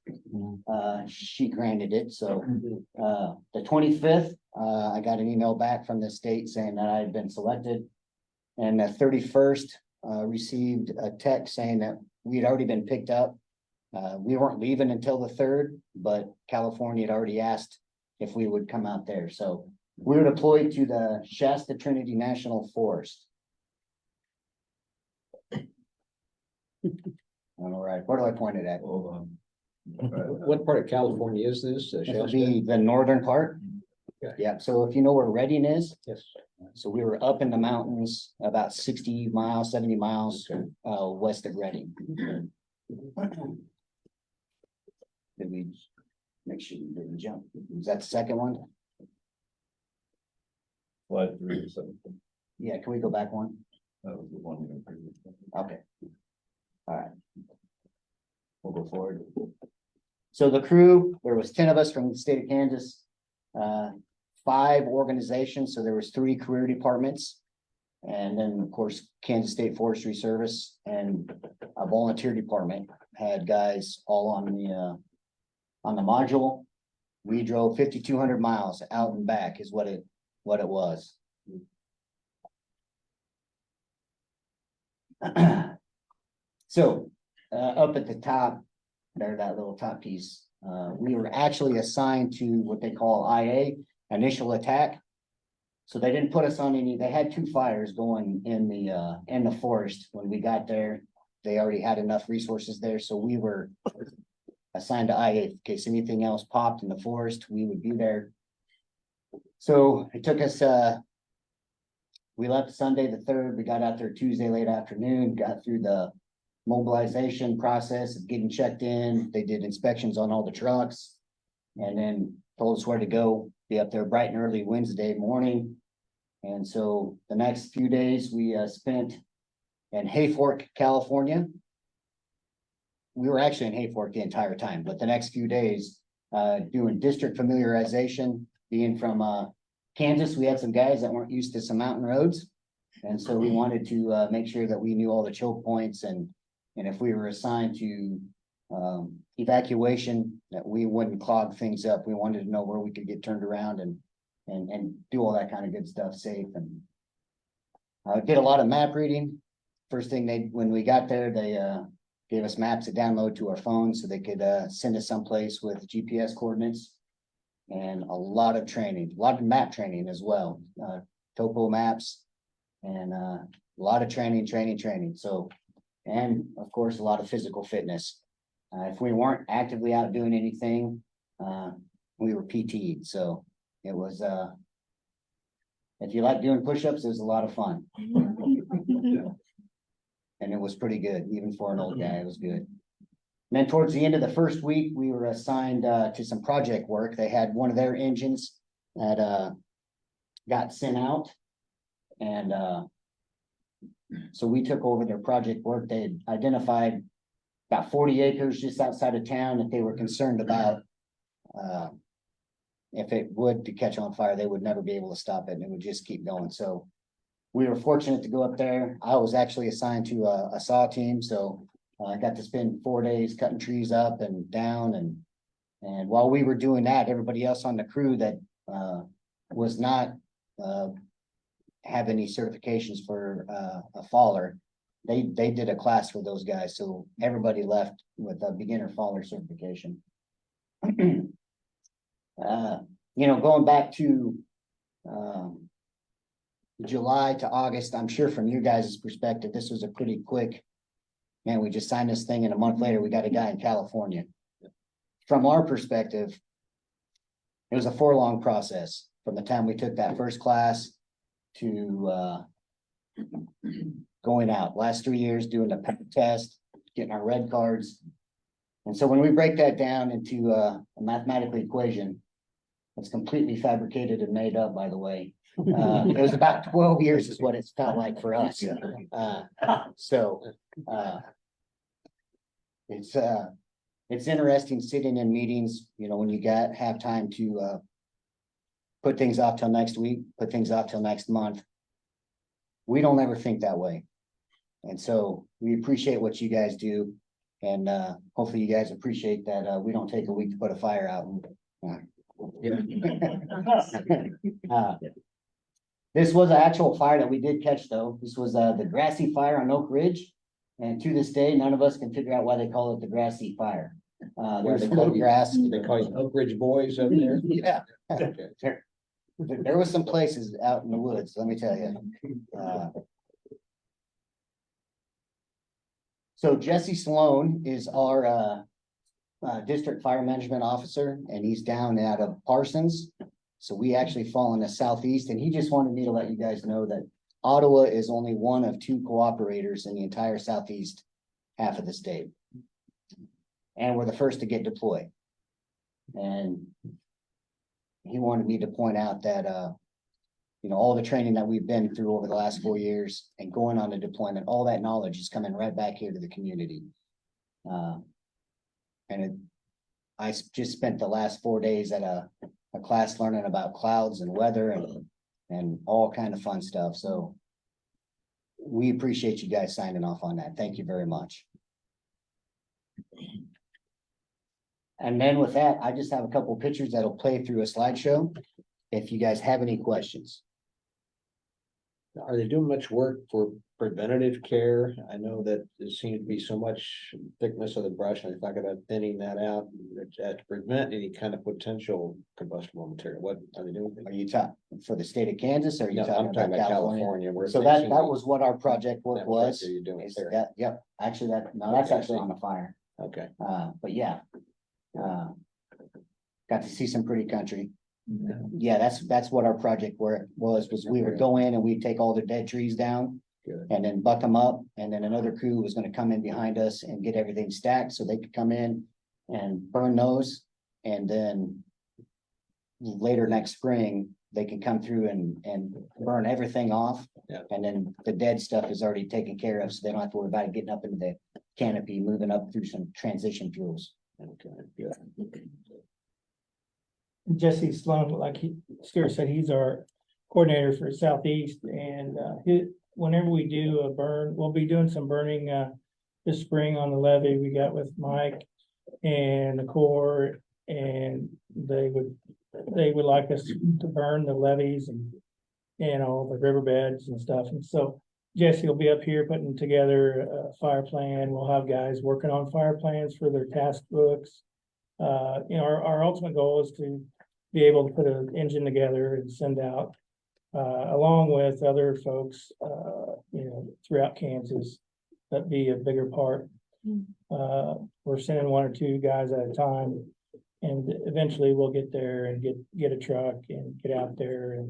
[SPEAKER 14] She granted it. So the 25th, I got an email back from the state saying that I had been selected. And the 31st, received a text saying that we had already been picked up. We weren't leaving until the 3rd, but California had already asked if we would come out there. So we were deployed to the Shasta Trinity National Forest. All right, where do I point it at?
[SPEAKER 6] What part of California is this?
[SPEAKER 14] It'll
[SPEAKER 6] Shasta?
[SPEAKER 14] be the northern part.
[SPEAKER 6] Okay.
[SPEAKER 14] Yeah, so if you know where Reading is,
[SPEAKER 6] Yes.
[SPEAKER 14] so we were up in the mountains about 60 miles, 70 miles,
[SPEAKER 6] Okay.
[SPEAKER 14] west of Reading. Did we make sure we didn't jump? Was that the second one?
[SPEAKER 13] Slide through something.
[SPEAKER 14] Yeah, can we go back one?
[SPEAKER 13] That was the one.
[SPEAKER 14] Okay. All right. We'll go forward. So the crew, there was 10 of us from the state of Kansas, 5 organizations, so there was 3 career departments. And then, of course, Kansas State Forestry Service and a volunteer department had guys all on the module. We drove 5,200 miles out and back is what it was. So, up at the top, there, that little top piece, we were actually assigned to what they call IA, initial attack. So they didn't put us on any, they had 2 fires going in the forest. When we got there, they already had enough resources there, so we were assigned to IA. In case anything else popped in the forest, we would be there. So it took us, we left Sunday the 3rd, we got out there Tuesday late afternoon, got through the mobilization process of getting checked in. They did inspections on all the trucks and then told us where to go, be up there bright and early Wednesday morning. And so the next few days we spent in Hayfork, California. We were actually in Hayfork the entire time, but the next few days doing district familiarization. Being from Kansas, we had some guys that weren't used to some mountain roads. And so we wanted to make sure that we knew all the choke points and if we were assigned to evacuation, that we wouldn't clog things up. We wanted to know where we could get turned around and do all that kind of good stuff safe. And did a lot of map reading. First thing when we got there, they gave us maps to download to our phones so they could send us someplace with GPS coordinates. And a lot of training, a lot of map training as well, topo maps, and a lot of training. So, and of course, a lot of physical fitness. If we weren't actively out doing anything, we were PT'd. So it was, if you like doing push-ups, it was a lot of fun. And it was pretty good, even for an old guy, it was good. And then towards the end of the first week, we were assigned to some project work. They had one of their engines that got sent out. And so we took over their project work. They had identified about 40 acres just outside of town that they were concerned about. If it would to catch on fire, they would never be able to stop it and it would just keep going. So we were fortunate to go up there. I was actually assigned to a saw team. So I got to spend 4 days cutting trees up and down, and while we were doing that, everybody else on the crew that was not have any certifications for a faller, they did a class for those guys, so everybody left with a beginner faller certification. Going back to July to August, I'm sure from you guys' perspective, this was a pretty quick. Man, we just signed this thing and a month later, we got a guy in California. From our perspective, it was a 4-long process from the time we took that first class to going out. Last 3 years doing the PEP test, getting our red cards. And so when we break that down into a mathematical equation, it's completely fabricated and made up, by the way. It was about 12 years is what it's felt like for us. It's interesting sitting in meetings, when you have time to put things off till next week, put things off till next month. We don't ever think that way. And so we appreciate what you guys do. And hopefully you guys appreciate that we don't take a week to put a fire out. This was an actual fire that we did catch, though. This was the grassy fire on Oak Ridge. And to this day, none of us can figure out why they call it the grassy fire. There's no grass.
[SPEAKER 6] They call you Oak Ridge boys up there?
[SPEAKER 14] Yeah. There was some places out in the woods, let me tell you. So Jesse Sloan is our district fire management officer, and he's down out of Parsons. So we actually fall in the southeast, and he just wanted me to let you guys know that Ottawa is only one of 2 cooperators in the entire southeast half of the state. And we're the first to get deployed. And he wanted me to point out that, all the training that we've been through over the last 4 years and going on the deployment, all that knowledge is coming right back here to the community. I just spent the last 4 days at a class learning about clouds and weather and all kind of fun stuff. So we appreciate you guys signing off on that. Thank you very much. And then with that, I just have a couple pictures that'll play through a slideshow. If you guys have any questions.
[SPEAKER 6] Are they doing much work for preventative care? I know that there seems to be so much thickness of the brush, and I talk about thinning that out to prevent any kind of potential combustible material. What are they doing?
[SPEAKER 14] Are you talking for the state of Kansas or are you
[SPEAKER 6] No,
[SPEAKER 14] talking
[SPEAKER 6] I'm talking
[SPEAKER 14] about
[SPEAKER 6] about
[SPEAKER 14] California?
[SPEAKER 6] California. Where
[SPEAKER 14] So
[SPEAKER 6] they
[SPEAKER 14] that
[SPEAKER 6] seem
[SPEAKER 14] that
[SPEAKER 6] to-
[SPEAKER 14] was what our project work
[SPEAKER 6] that was
[SPEAKER 14] was.
[SPEAKER 6] what you're doing
[SPEAKER 14] is
[SPEAKER 6] there.
[SPEAKER 14] that- Yep, actually that's
[SPEAKER 6] Okay,
[SPEAKER 14] actually
[SPEAKER 6] so-
[SPEAKER 14] on the fire.
[SPEAKER 6] Okay.
[SPEAKER 14] But yeah. Got to see some pretty country. Yeah, that's what our project work was we would go in and we'd take all the dead trees down.
[SPEAKER 6] Good.
[SPEAKER 14] And then buck them up, and then another crew was gonna come in behind us and get everything stacked, so they could come in and burn those. And then later next spring, they can come through and burn everything off.
[SPEAKER 6] Yeah.
[SPEAKER 14] And then the dead stuff is already taken care of, so they don't have to worry about it getting up into the canopy, moving up through some transition fuels.
[SPEAKER 6] Okay, good.
[SPEAKER 1] Jesse Sloan, like Stuart said, he's our coordinator for Southeast, and whenever we do a burn, we'll be doing some burning this spring on the levee. We got with Mike and the Corps, and they would like us to burn the levees and all the riverbeds and stuff. And so Jesse will be up here putting together a fire plan. We'll have guys working on fire plans for their task books. Our ultimate goal is to be able to put an engine together and send out, along with other folks, throughout Kansas, that be a bigger part. We're sending 1 or 2 guys at a time, and eventually we'll get there and get a truck and get out there.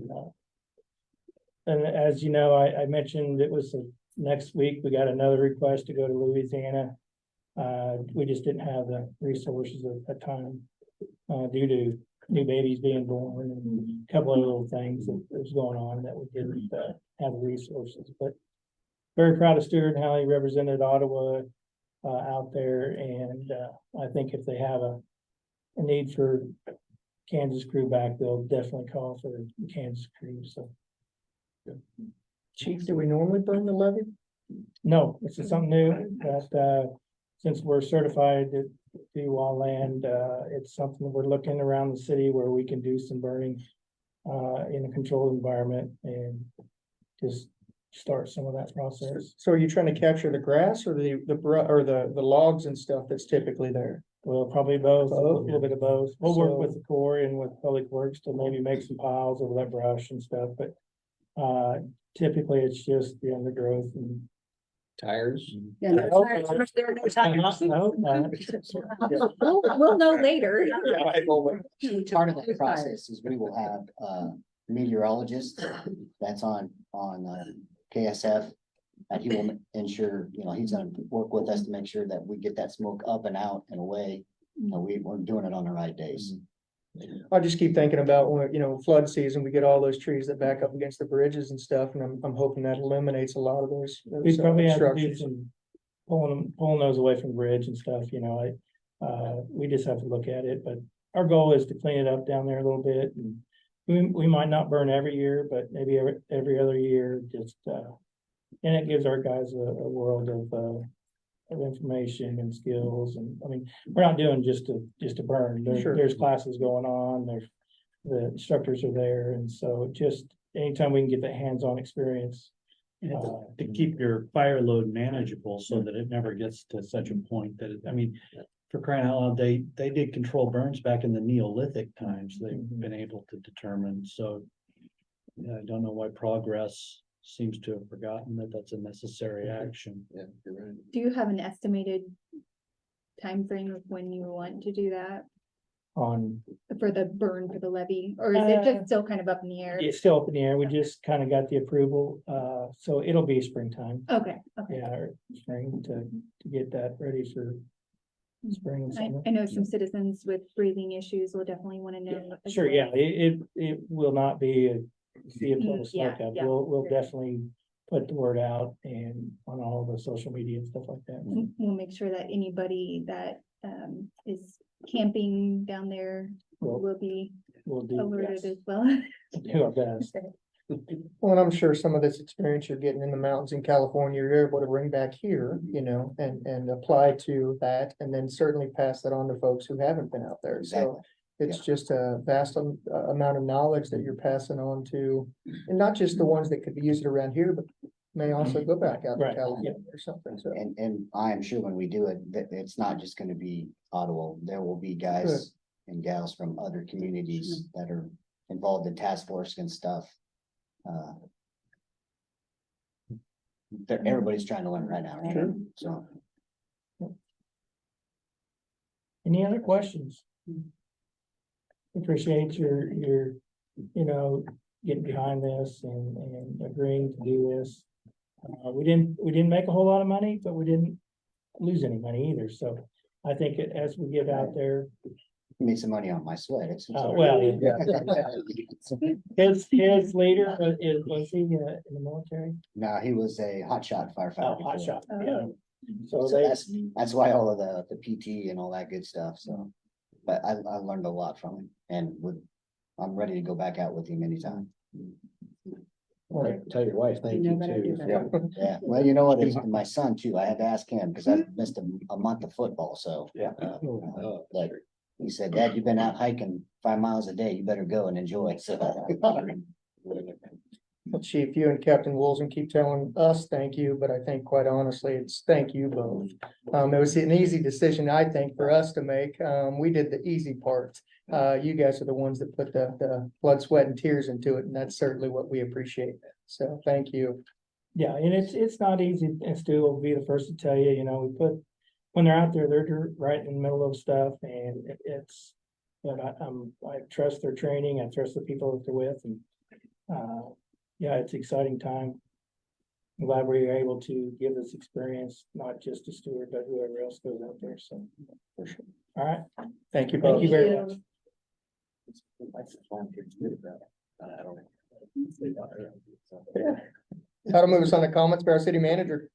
[SPEAKER 1] And as you know, I mentioned it was next week, we got another request to go to Louisiana. We just didn't have the resources at that time, due to new babies being born and a couple of little things that was going on that we didn't have the resources. But very proud of Stuart and how he represented Ottawa out there. And I think if they have a need for Kansas crew back, they'll definitely call for the Kansas crew. So.
[SPEAKER 15] Chief, do we normally burn the levee?
[SPEAKER 1] No, this is something new that since we're certified to do wildland, it's something we're looking around the city where we can do some burning in a controlled environment and just start some of that process.
[SPEAKER 15] So are you trying to capture the grass or the logs and stuff that's typically there?
[SPEAKER 1] Well, probably both, a
[SPEAKER 15] Both?
[SPEAKER 1] little bit of both. We'll work
[SPEAKER 15] So-
[SPEAKER 1] with the Corps and with Public Works to maybe make some piles of that brush and stuff, but typically it's just the undergrowth and.
[SPEAKER 6] Tires?
[SPEAKER 8] Yeah, no
[SPEAKER 1] hope
[SPEAKER 8] tires.
[SPEAKER 1] not.
[SPEAKER 8] There are no tires.
[SPEAKER 1] I hope not.
[SPEAKER 10] We'll know later.
[SPEAKER 14] Part of that process is we will have meteorologists that's on KSF. And he will ensure, he's gonna work with us to make sure that we get that smoke up and out and away. We're doing it on the right days.
[SPEAKER 15] I just keep thinking about when, flood season, we get all those trees that back up against the bridges and stuff, and I'm hoping that eliminates a lot of those.
[SPEAKER 1] We probably have to do
[SPEAKER 15] obstructions.
[SPEAKER 1] some pulling those away from the bridge and stuff, we just have to look at it, but our goal is to clean it up down there a little bit. And we might not burn every year, but maybe every other year, just, and it gives our guys a world of information and skills. And we're not doing just to burn.
[SPEAKER 15] Sure.
[SPEAKER 1] There's classes going on, the instructors are there. And so just anytime we can get that hands-on experience.
[SPEAKER 5] To keep your fire load manageable so that it never gets to such a point that for crying out loud, they did control burns back in the Neolithic times. They've been able to determine. So I don't know why progress seems to have forgotten that that's a necessary action.
[SPEAKER 6] Yeah, you're right.
[SPEAKER 10] Do you have an estimated time frame of when you want to do that
[SPEAKER 15] On,
[SPEAKER 10] for the burn for the levy, or is it just still kind of up in the air?
[SPEAKER 15] it's still up in the air. We just kind of got the approval, so it'll be springtime.
[SPEAKER 10] Okay, okay.
[SPEAKER 15] Yeah, or spring to get that ready for spring and summer.
[SPEAKER 10] I know some citizens with breathing issues will definitely want to know. as
[SPEAKER 15] Sure,
[SPEAKER 10] well.
[SPEAKER 15] yeah, it will not be a sea of total
[SPEAKER 10] Yeah,
[SPEAKER 15] smoke out.
[SPEAKER 10] yeah.
[SPEAKER 15] We'll definitely put the word out and on all the social media and stuff like that.
[SPEAKER 10] We'll make sure that anybody that is camping down there
[SPEAKER 15] We'll-
[SPEAKER 10] will be
[SPEAKER 15] We'll do,
[SPEAKER 10] alerted
[SPEAKER 15] yes,
[SPEAKER 10] as well.
[SPEAKER 15] do our best. Well, and I'm sure some of this experience you're getting in the mountains in California, you're able to bring back here, you know, and apply to that, and then certainly pass that on to folks who haven't been out there. So
[SPEAKER 14] Exactly.
[SPEAKER 15] it's just a vast amount of knowledge that you're passing on to, and not just the ones that could be used around here, but may also go back out to
[SPEAKER 5] Right.
[SPEAKER 15] California or something, so.
[SPEAKER 14] And I am sure when we do it, that it's not just gonna be Ottawa. There will be guys and gals from other communities that are involved in task force and stuff. Everybody's trying to learn right now, right?
[SPEAKER 15] Sure.
[SPEAKER 14] So.
[SPEAKER 15] Any other questions? Appreciate your, you know, getting behind this and agreeing to do this. We didn't make a whole lot of money, but we didn't lose any money either, so I think as we get out there,
[SPEAKER 14] Made some money on my sweat. It's.
[SPEAKER 15] well, his leader, was he in the military?
[SPEAKER 14] No, he was a hotshot firefighter.
[SPEAKER 15] Oh, hot
[SPEAKER 14] before.
[SPEAKER 15] shot, yeah. So
[SPEAKER 14] So
[SPEAKER 15] they,
[SPEAKER 14] that's why all of the PT and all that good stuff, so. But I learned a lot from him and I'm ready to go back out with him anytime.
[SPEAKER 6] Tell your wife, thank you too.
[SPEAKER 14] Yeah, well, you know what, it's my son too, I had to ask him, because I missed a month of football, so.
[SPEAKER 6] Yeah.
[SPEAKER 14] But he said, Dad, you've been out hiking 5 miles a day, you better go and enjoy, so.
[SPEAKER 15] well, Chief, you and Captain Wilson keep telling us thank you, but I think quite honestly, it's thank you both. It was an easy decision, I think, for us to make. We did the easy part. You guys are the ones that put the blood, sweat and tears into it, and that's certainly what we appreciate. So thank you. Yeah, and it's not easy, and Stu will be the first to tell you, you know, when they're out there, they're right in the middle of stuff and but I trust their training, I trust the people that they're with and, yeah, it's an exciting time. I'm glad we were able to give this experience, not just to Stuart, but whoever else goes out there, so. For sure. All right, thank you both. Thank you very much. That'll move us on to comments by our city manager.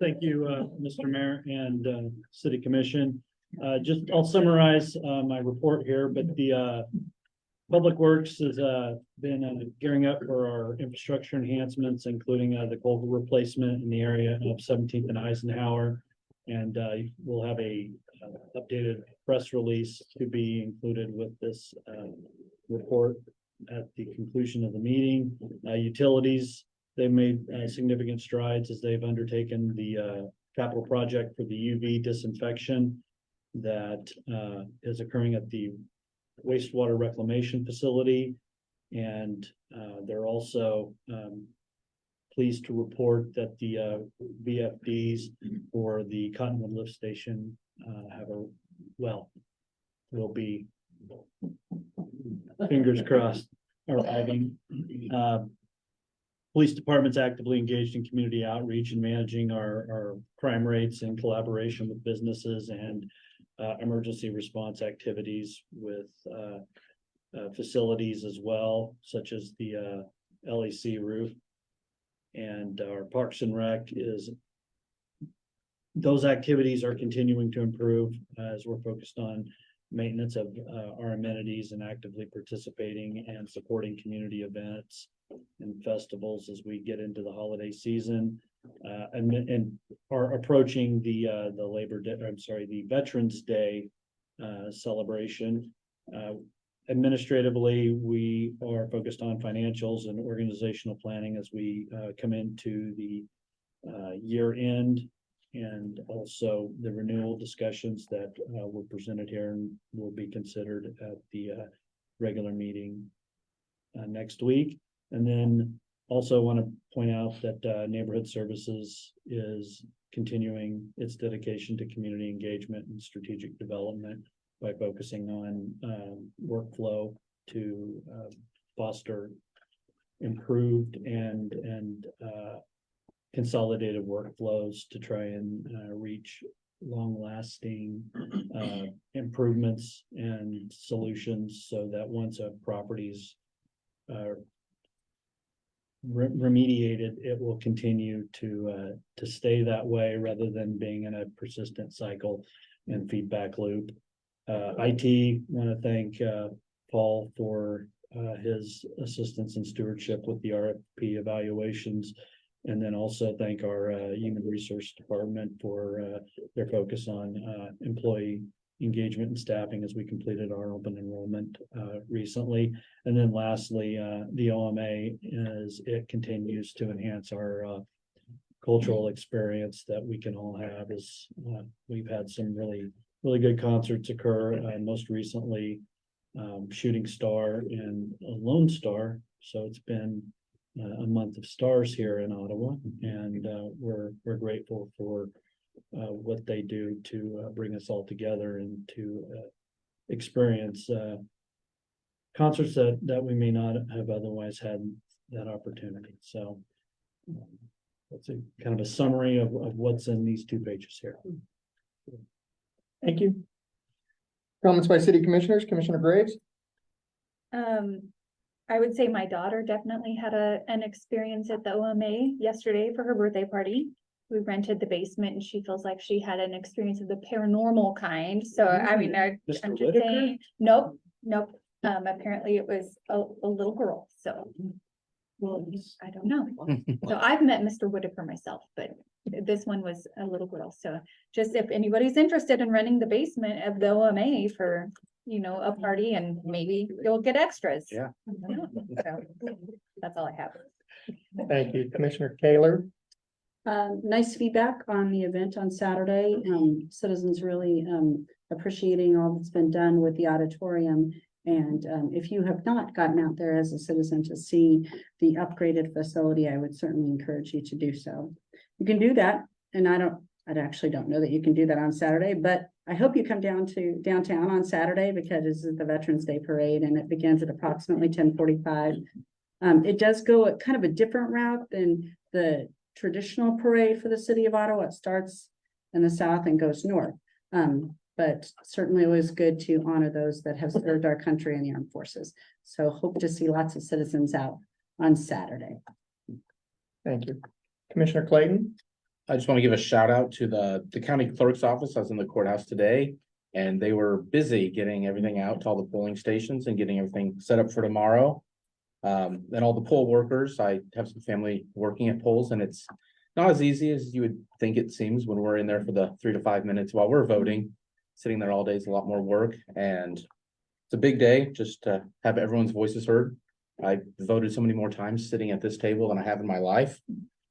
[SPEAKER 5] Thank you, Mr. Mayor and City Commission. I'll summarize my report here, but the Public Works has been gearing up for our infrastructure enhancements, including the culvert replacement in the area of 17th and Eisenhower. And we'll have a updated press release to be included with this report at the conclusion of the meeting. Utilities, they've made significant strides as they've undertaken the capital project for the UV disinfection that is occurring at the wastewater reclamation facility. And they're also pleased to report that the VFDs for the Cottonwood Lift Station will be fingers crossed arriving. Police department's actively engaged in community outreach and managing our crime rates in collaboration with businesses and emergency response activities with facilities as well, such as the LEC roof. And our Parks and Rec those activities are continuing to improve as we're focused on maintenance of our amenities and actively participating and supporting community events and festivals as we get into the holiday season, and are approaching the Veterans Day celebration. Administratively, we are focused on financials and organizational planning as we come into the year end, and also the renewal discussions that were presented here and will be considered at the regular meeting next week. And then Also want to point out that Neighborhood Services is continuing its dedication to community engagement and strategic development by focusing on workflow to foster improved and consolidated workflows to try and reach long-lasting improvements and solutions so that once a property's remediated, it will continue to stay that way rather than being in a persistent cycle and feedback loop. IT, want to thank Paul for his assistance and stewardship with the RFP evaluations. And then also thank our Human Resource Department for their focus on employee engagement and staffing as we completed our open enrollment recently. And then lastly, the OMA, as it continues to enhance our cultural experience that we can all have, as we've had some really good concerts occur, most recently Shooting Star and Lone Star. So it's been a month of stars here in Ottawa, and we're grateful for what they do to bring us all together and to experience concerts that we may not have otherwise had that opportunity. So that's a kind of a summary of what's in these 2 pages here.
[SPEAKER 1] Thank you. Comments by city commissioners, Commissioner Graves?
[SPEAKER 16] I would say my daughter definitely had an experience at the OMA yesterday for her birthday party. We rented the basement and she feels like she had an experience of the paranormal kind. So I mean, I'm just saying, nope. Apparently it was a little girl, so. Well, I don't know. So I've met Mr. Whitaker myself, but this one was a little girl. So just if anybody's interested in renting the basement of the OMA for, a party, and maybe you'll get extras.
[SPEAKER 9] Yeah.
[SPEAKER 16] So that's all I have.
[SPEAKER 1] Thank you, Commissioner Taylor.
[SPEAKER 8] Nice feedback on the event on Saturday. Citizens really appreciating all that's been done with the auditorium. And if you have not gotten out there as a citizen to see the upgraded facility, I would certainly encourage you to do so. You can do that, and I actually don't know that you can do that on Saturday, but I hope you come down to downtown on Saturday because this is the Veterans Day Parade and it begins at approximately 10:45. It does go at kind of a different route than the traditional parade for the city of Ottawa. It starts in the south and goes north. But certainly it was good to honor those that have served our country in the armed forces. So hope to see lots of citizens out on Saturday.
[SPEAKER 1] Thank you. Commissioner Clayton?
[SPEAKER 9] I just want to give a shout out to the county clerk's office. I was in the courthouse today and they were busy getting everything out to all the polling stations and getting everything set up for tomorrow. And all the poll workers, I have some family working at polls and it's not as easy as you would think it seems when we're in there for the 3 to 5 minutes while we're voting. Sitting there all day is a lot more work and it's a big day just to have everyone's voices heard. I voted so many more times sitting at this table than I have in my life.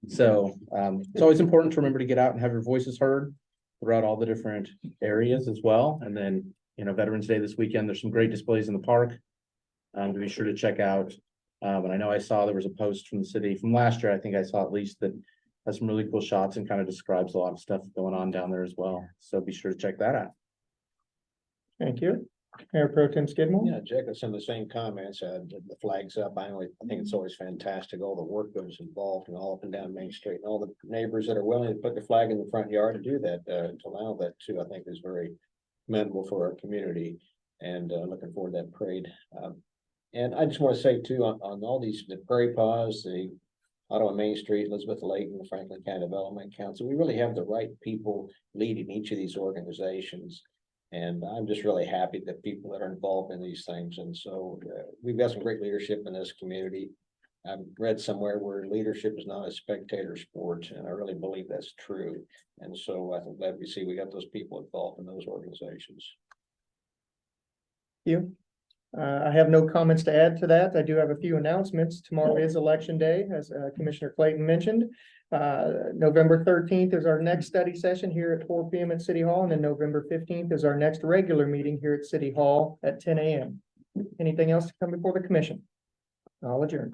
[SPEAKER 9] So it's always important to remember to get out and have your voices heard throughout all the different areas as well. And then, Veterans Day this weekend, there's some great displays in the park to be sure to check out. And I know I saw there was a post from the city from last year. I think I saw at least that has some really cool shots and kind of describes a lot of stuff going on down there as well. So be sure to check that out.
[SPEAKER 1] Thank you. Mayor Pro Tem Skidmore?
[SPEAKER 6] Yeah, Jack, some of the same comments, the flags up. I think it's always fantastic. All the work goes involved and all up and down Main Street and all the neighbors that are willing to put the flag in the front yard to do that, to allow that too, I think is very commendable for our community and looking forward to that parade. And I just want to say too, on all these, the Prairie Paws, the Ottawa Main Street, Elizabeth Layton, the Franklin County Development Council, we really have the right people leading each of these organizations. And I'm just really happy that people that are involved in these things. And so we've got some great leadership in this community. I've read somewhere where leadership is not a spectator sport, and I really believe that's true. And so I'm glad we see we got those people involved in those organizations.
[SPEAKER 1] Thank you. I have no comments to add to that. I do have a few announcements. Tomorrow is Election Day, as Commissioner Clayton mentioned. November 13th is our next study session here at 4 p.m. at City Hall, and then November 15th is our next regular meeting here at City Hall at 10 a.m. Anything else to come before the commission? I'll adjourn.